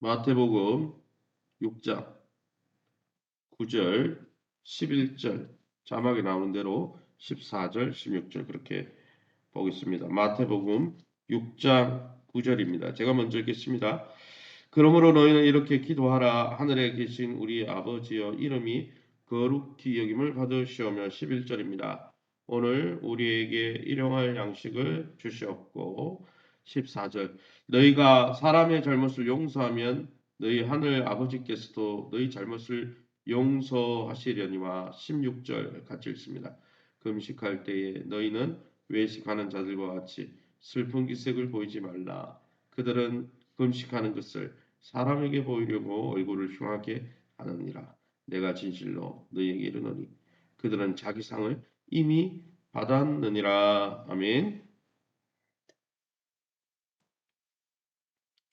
마태복음 6장 9절, 11절 자막에 나오는 대로 14절, 16절 그렇게 보겠습니다. 마태복음 6장 9절입니다. 제가 먼저 읽겠습니다. 그러므로 너희는 이렇게 기도하라. 하늘에 계신 우리 아버지여 이름이 거룩히 여김을 받으시오며 11절입니다. 오늘 우리에게 일용할 양식을 주시옵고 14절 너희가 사람의 잘못을 용서하면 너희 하늘 아버지께서도 너희 잘못을 용서하시려니와 16절 같이 읽습니다. 금식할 때에 너희는 외식하는 자들과 같이 슬픈 기색을 보이지 말라. 그들은 금식하는 것을 사람에게 보이려고 얼굴을 흉하게 하느니라. 내가 진실로 너희에게 이르노니 그들은 자기 상을 이미 받았느니라. 아멘.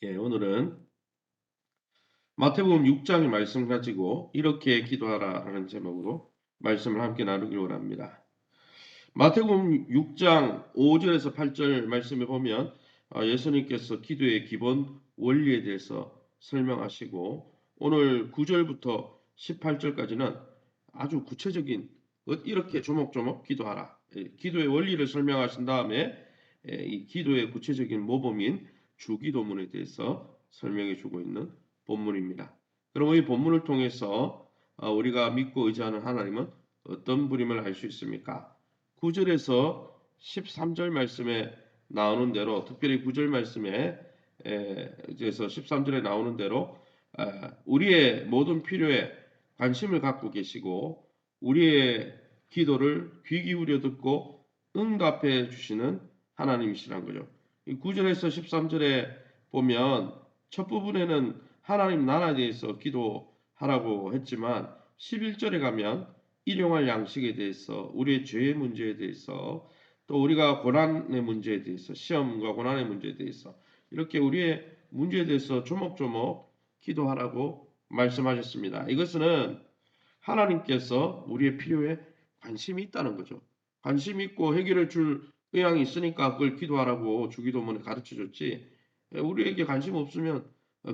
예, 오늘은 마태복음 6장의 말씀 가지고 이렇게 기도하라 하는 제목으로 말씀을 함께 나누기로 원합니다. 마태복음 6장 5절에서 8절 말씀에 보면 예수님께서 기도의 기본 원리에 대해서 설명하시고 오늘 9절부터 18절까지는 아주 구체적인 이렇게 조목조목 기도하라. 기도의 원리를 설명하신 다음에 이 기도의 구체적인 모범인 주기도문에 대해서 설명해 주고 있는 본문입니다. 그럼 이 본문을 통해서 우리가 믿고 의지하는 하나님은 어떤 분임을 알 수 있습니까? 9절에서 13절 말씀에 나오는 대로 특별히 9절 말씀에 에서 13절에 나오는 대로 우리의 모든 필요에 관심을 갖고 계시고 우리의 기도를 귀 기울여 듣고 응답해 주시는 하나님이시란 거죠. 이 9절에서 13절에 보면 첫 부분에는 하나님 나라에 대해서 기도하라고 했지만 11절에 가면 일용할 양식에 대해서 우리의 죄의 문제에 대해서 또 우리가 고난의 문제에 대해서 시험과 고난의 문제에 대해서 이렇게 우리의 문제에 대해서 조목조목 기도하라고 말씀하셨습니다. 이것은 하나님께서 우리의 필요에 관심이 있다는 거죠. 관심 있고 해결해 줄 의향이 있으니까 그걸 기도하라고 주기도문에 가르쳐 줬지. 우리에게 관심 없으면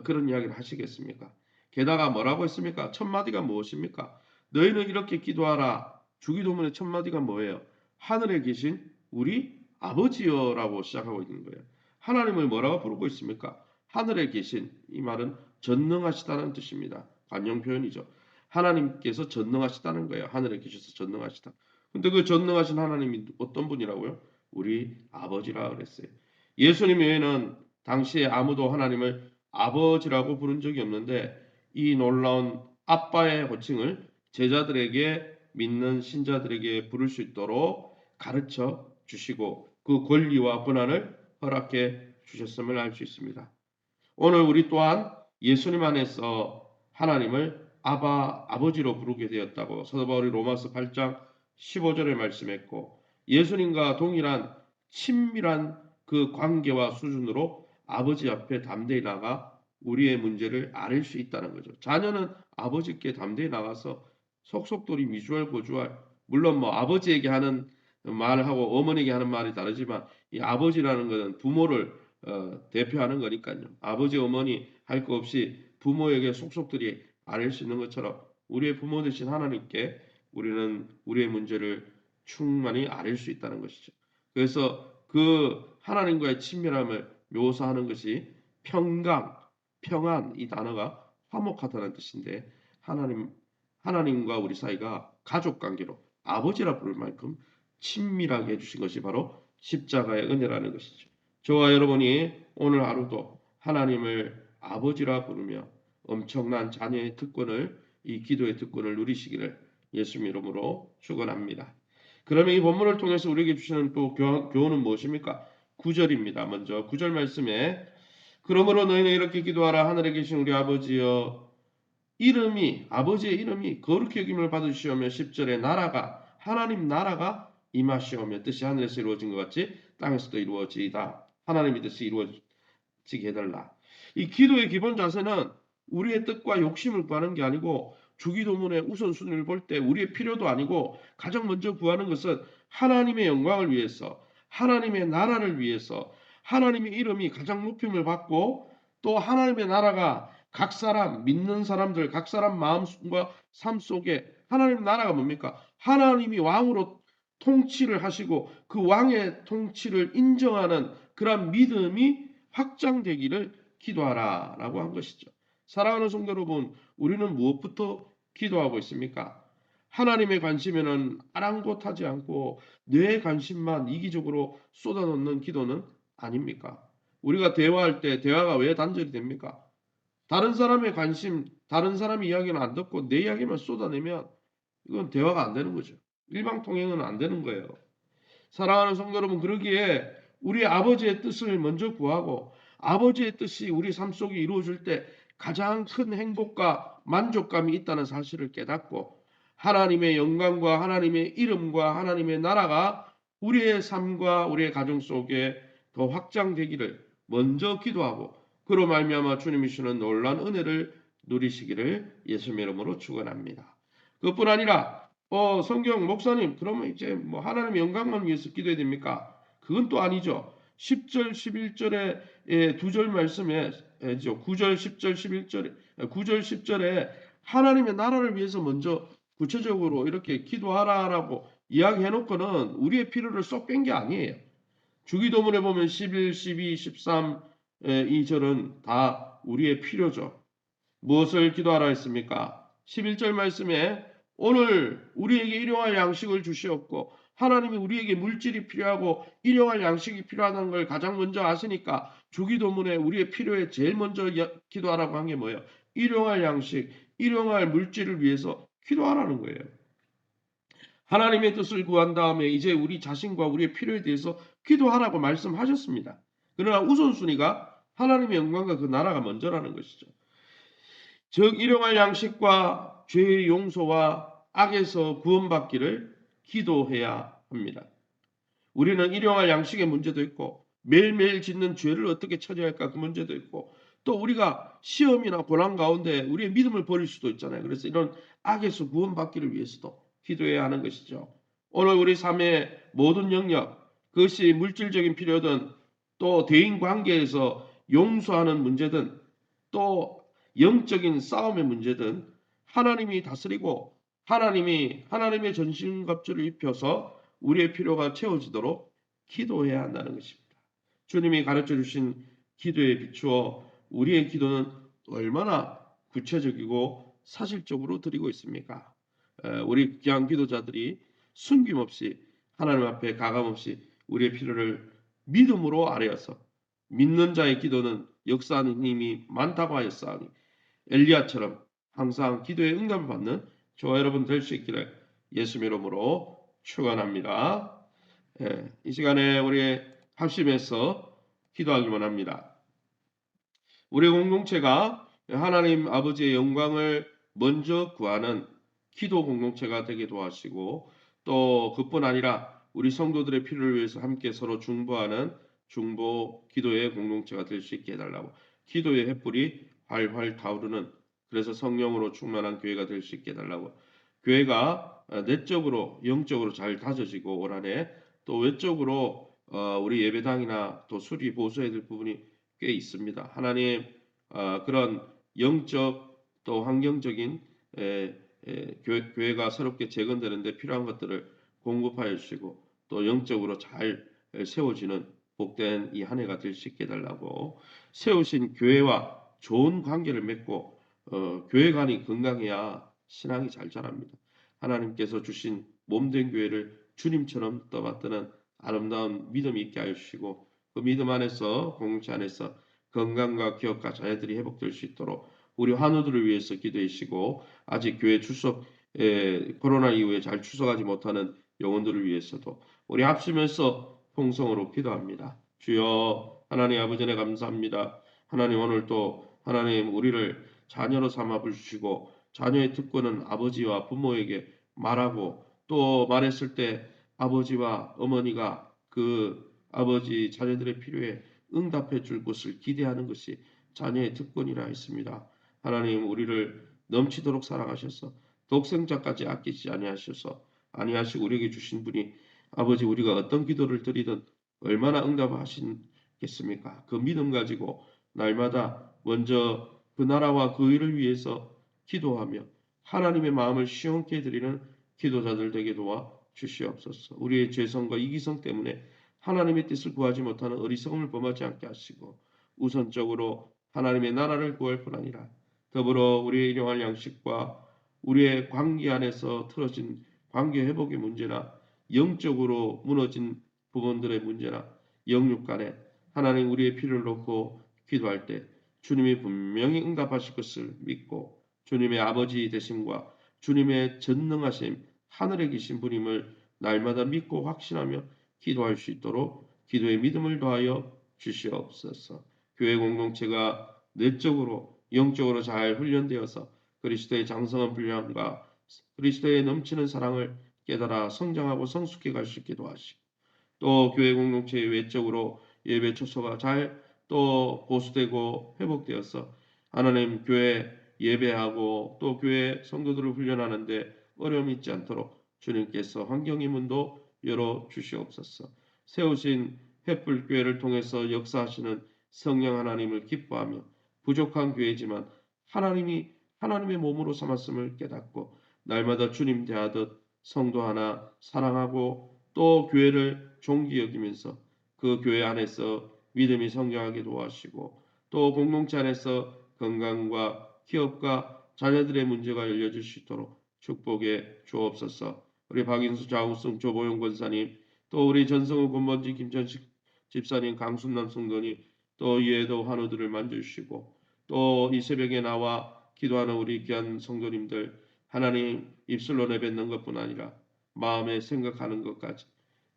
그런 이야기를 하시겠습니까? 게다가 뭐라고 했습니까? 첫 마디가 무엇입니까? 너희는 이렇게 기도하라. 주기도문의 첫 마디가 뭐예요? 하늘에 계신 우리 아버지여라고 시작하고 있는 거예요. 하나님을 뭐라고 부르고 있습니까? 하늘에 계신 이 말은 전능하시다는 뜻입니다. 관용 표현이죠. 하나님께서 전능하시다는 거예요. 하늘에 계셔서 전능하시다. 근데 그 전능하신 하나님이 어떤 분이라고요? 우리 아버지라 그랬어요. 예수님 외에는 당시에 아무도 하나님을 아버지라고 부른 적이 없는데 이 놀라운 아빠의 호칭을 제자들에게 믿는 신자들에게 부를 수 있도록 가르쳐 주시고 그 권리와 권한을 허락해 주셨음을 알 수 있습니다. 오늘 우리 또한 예수님 안에서 하나님을 아버지로 부르게 되었다고 사도 바울이 로마서 8장 15절에 말씀했고 예수님과 동일한 친밀한 그 관계와 수준으로 아버지 앞에 담대히 나가 우리의 문제를 아릴 수 있다는 거죠. 자녀는 아버지께 담대히 나가서 속속들이 미주알고주알 물론 뭐 아버지에게 하는 말하고 어머니에게 하는 말이 다르지만 이 아버지라는 것은 부모를 대표하는 거니까요. 아버지 어머니 할 거 없이 부모에게 속속들이 아릴 수 있는 것처럼 우리의 부모 되신 하나님께 우리는 우리의 문제를 충만히 아릴 수 있다는 것이죠. 그래서 그 하나님과의 친밀함을 묘사하는 것이 평강, 평안 이 단어가 화목하다는 뜻인데 하나님과 우리 사이가 가족 관계로 아버지라 부를 만큼 친밀하게 해주신 것이 바로 십자가의 은혜라는 것이죠. 저와 여러분이 오늘 하루도 하나님을 아버지라 부르며 엄청난 자녀의 특권을 이 기도의 특권을 누리시기를 예수님 이름으로 축원합니다. 그러면 이 본문을 통해서 우리에게 주시는 또 교훈은 무엇입니까? 9절입니다. 먼저 9절 말씀에 그러므로 너희는 이렇게 기도하라. 하늘에 계신 우리 아버지여 아버지의 이름이 거룩히 여김을 받으시오며 10절에 나라가 하나님 나라가 임하시오며 뜻이 하늘에서 이루어진 것 같이 땅에서도 이루어지이다. 하나님의 뜻이 이루어지게 해달라. 이 기도의 기본 자세는 우리의 뜻과 욕심을 구하는 게 아니고 주기도문의 우선순위를 볼 때 우리의 필요도 아니고 가장 먼저 구하는 것은 하나님의 영광을 위해서 하나님의 나라를 위해서 하나님의 이름이 가장 높임을 받고 또 하나님의 나라가 각 사람 믿는 사람들 각 사람 마음과 삶 속에 하나님 나라가 뭡니까? 하나님이 왕으로 통치를 하시고 그 왕의 통치를 인정하는 그런 믿음이 확장되기를 기도하라라고 한 것이죠. 사랑하는 성도 여러분, 우리는 무엇부터 기도하고 있습니까? 하나님의 관심에는 아랑곳하지 않고 뇌 관심만 이기적으로 쏟아놓는 기도는 아닙니까? 우리가 대화할 때 대화가 왜 단절이 됩니까? 다른 사람의 관심, 다른 사람의 이야기는 안 듣고 내 이야기만 쏟아내면 이건 대화가 안 되는 거죠. 일방통행은 안 되는 거예요. 사랑하는 성도 여러분, 그러기에 우리 아버지의 뜻을 먼저 구하고 아버지의 뜻이 우리 삶 속에 이루어질 때 가장 큰 행복과 만족감이 있다는 사실을 깨닫고 하나님의 영광과 하나님의 이름과 하나님의 나라가 우리의 삶과 우리의 가정 속에 더 확장되기를 먼저 기도하고 그로 말미암아 주님이 주시는 놀라운 은혜를 누리시기를 예수님 이름으로 축원합니다. 그뿐 아니라 성경 목사님 그러면 이제 뭐 하나님의 영광만 위해서 기도해야 됩니까? 그건 또 아니죠. 10절 11절에 두 절 말씀에 9절 10절 11절에 9절 10절에 하나님의 나라를 위해서 먼저 구체적으로 이렇게 기도하라라고 이야기해 놓고는 우리의 필요를 쏙 뺀 게 아니에요. 주기도문에 보면 11, 12, 13 이 절은 다 우리의 필요죠. 무엇을 기도하라 했습니까? 11절 말씀에 오늘 우리에게 일용할 양식을 주시옵고 하나님이 우리에게 물질이 필요하고 일용할 양식이 필요하다는 걸 가장 먼저 아시니까 주기도문에 우리의 필요에 제일 먼저 기도하라고 한 게 뭐예요? 일용할 양식, 일용할 물질을 위해서 기도하라는 거예요. 하나님의 뜻을 구한 다음에 이제 우리 자신과 우리의 필요에 대해서 기도하라고 말씀하셨습니다. 그러나 우선순위가 하나님의 영광과 그 나라가 먼저라는 것이죠. 즉 일용할 양식과 죄의 용서와 악에서 구원받기를 기도해야 합니다. 우리는 일용할 양식의 문제도 있고 매일매일 짓는 죄를 어떻게 처리할까 그 문제도 있고 또 우리가 시험이나 고난 가운데 우리의 믿음을 버릴 수도 있잖아요. 그래서 이런 악에서 구원받기를 위해서도 기도해야 하는 것이죠. 오늘 우리 삶의 모든 영역 그것이 물질적인 필요든 또 대인 관계에서 용서하는 문제든 또 영적인 싸움의 문제든 하나님이 다스리고 하나님의 전신갑주를 입혀서 우리의 필요가 채워지도록 기도해야 한다는 것입니다. 주님이 가르쳐 주신 기도에 비추어 우리의 기도는 얼마나 구체적이고 사실적으로 드리고 있습니까? 우리 귀한 기도자들이 숨김없이 하나님 앞에 가감없이 우리의 필요를 믿음으로 아뢰어서 믿는 자의 기도는 역사하는 힘이 많다고 하였사오니 엘리야처럼 항상 기도의 응답을 받는 저와 여러분 될 수 있기를 예수님 이름으로 축원합니다. 이 시간에 우리 합심해서 기도하기만 합니다. 우리 공동체가 하나님 아버지의 영광을 먼저 구하는 기도 공동체가 되게 도와주시고 또 그뿐 아니라 우리 성도들의 필요를 위해서 함께 서로 중보하는 중보 기도의 공동체가 될 수 있게 해달라고 기도의 횃불이 활활 타오르는 그래서 성령으로 충만한 교회가 될 수 있게 해달라고 교회가 내적으로 영적으로 잘 다져지고 올 한해 또 외적으로 우리 예배당이나 또 수리 보수해야 될 부분이 꽤 있습니다. 하나님 그런 영적 또 환경적인 교회가 새롭게 재건되는데 필요한 것들을 공급하여 주시고 또 영적으로 잘 세워지는 복된 이 한 해가 될 수 있게 해달라고 세우신 교회와 좋은 관계를 맺고 교회 간이 건강해야 신앙이 잘 자랍니다. 하나님께서 주신 몸된 교회를 주님처럼 떠받드는 아름다운 믿음이 있게 하여 주시고 그 믿음 안에서 공동체 안에서 건강과 기업과 자녀들이 회복될 수 있도록 우리 환우들을 위해서 기도해 주시고 아직 교회 출석 코로나 이후에 잘 출석하지 못하는 영혼들을 위해서도 우리 합심해서 통성으로 기도합니다. 주여 하나님 아버지네 감사합니다. 하나님 오늘 또 하나님 우리를 자녀로 삼아 주시고 자녀의 특권은 아버지와 부모에게 말하고 또 말했을 때 아버지와 어머니가 그 아버지 자녀들의 필요에 응답해 줄 것을 기대하는 것이 자녀의 특권이라 했습니다. 하나님 우리를 넘치도록 사랑하셔서 독생자까지 아끼지 아니하시고 우리에게 주신 분이 아버지 우리가 어떤 기도를 드리든 얼마나 응답하시겠습니까? 그 믿음 가지고 날마다 먼저 그 나라와 그 의를 위해서 기도하며 하나님의 마음을 시원케 해드리는 기도자들 되게 도와 주시옵소서. 우리의 죄성과 이기성 때문에 하나님의 뜻을 구하지 못하는 어리석음을 범하지 않게 하시고 우선적으로 하나님의 나라를 구할 뿐 아니라 더불어 우리의 일용할 양식과 우리의 관계 안에서 틀어진 관계 회복의 문제나 영적으로 무너진 부분들의 문제나 영육 간에 하나님 우리의 필요를 놓고 기도할 때 주님이 분명히 응답하실 것을 믿고 주님의 아버지 되심과 주님의 전능하심 하늘에 계신 분임을 날마다 믿고 확신하며 기도할 수 있도록 기도의 믿음을 더하여 주시옵소서. 교회 공동체가 내적으로 영적으로 잘 훈련되어서 그리스도의 장성한 분량과 그리스도의 넘치는 사랑을 깨달아 성장하고 성숙해 갈 수 있게 도와주시고 또 교회 공동체의 외적으로 예배 초소가 잘 또 보수되고 회복되어서 하나님 교회 예배하고 또 교회 성도들을 훈련하는데 어려움이 있지 않도록 주님께서 환경의 문도 열어 주시옵소서. 세우신 횃불 교회를 통해서 역사하시는 성령 하나님을 기뻐하며 부족한 교회지만 하나님의 몸으로 삼았음을 깨닫고 날마다 주님 대하듯 성도 하나 사랑하고 또 교회를 존귀 여기면서 그 교회 안에서 믿음이 성장하게 도와주시고 또 공동체 안에서 건강과 기업과 자녀들의 문제가 열려질 수 있도록 축복해 주옵소서. 우리 박인수 장우승 조보용 권사님 또 우리 전성우 권번지 김전식 집사님 강순남 성도님 또 이에도 환우들을 만져주시고 또 이 새벽에 나와 기도하는 우리 귀한 성도님들 하나님 입술로 내뱉는 것뿐 아니라 마음에 생각하는 것까지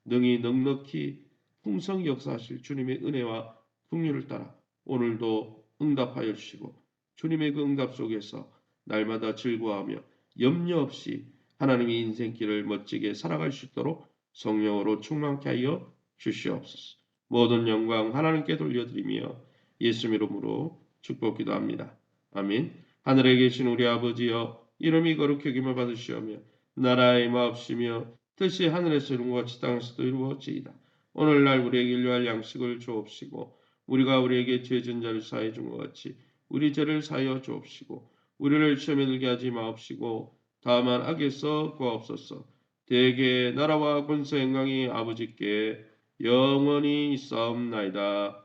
능히 넉넉히 풍성히 역사하실 주님의 은혜와 풍류를 따라 오늘도 응답하여 주시고 주님의 그 응답 속에서 날마다 즐거워하며 염려 없이 하나님의 인생길을 멋지게 살아갈 수 있도록 성령으로 충만케 하여 주시옵소서. 모든 영광 하나님께 돌려드리며 예수 이름으로 축복 기도합니다. 아멘. 하늘에 계신 우리 아버지여 이름이 거룩히 여김을 받으시오며 나라의 마옵시며 뜻이 하늘에서 이룬 것 같이 땅에서도 이루어지이다. 오늘날 우리에게 일용할 양식을 주옵시고 우리가 우리에게 죄진 자를 사해 준 것 같이 우리 죄를 사하여 주옵시고 우리를 시험에 들게 하지 마옵시고 다만 악에서 구하옵소서. 대개 나라와 권세 영광이 아버지께 영원히 있사옵나이다.